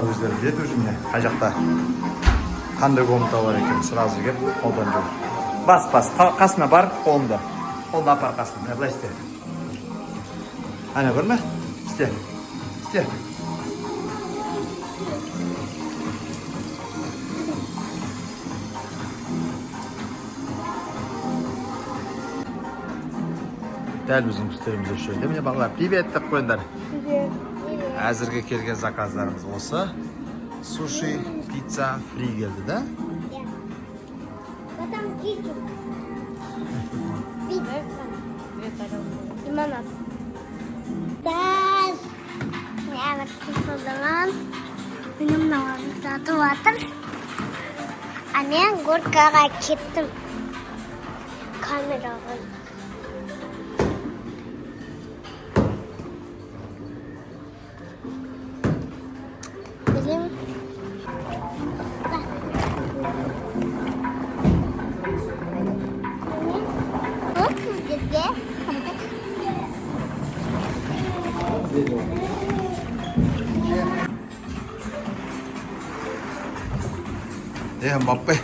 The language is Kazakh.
өздері біледі уже міне қай жақта қандай комната бар екенін сразу келіп қолдан жүр. Бас қасына бар, қолымды апар қасына. Міне былай істе. Ана көрме? Істе. Дәл біздің үстерімізде шөлде. Міне балалар, привет деп қойыңдар. Әзірге келген заказдарымыз осы. Суши, пицца, фри келді, да? Потом кетчуп. Лимонад. Дәл. Мен кесілдіған. Менің мынауын сатып жатыр. Мен горкаға кеттім. Камераға. Mbapé.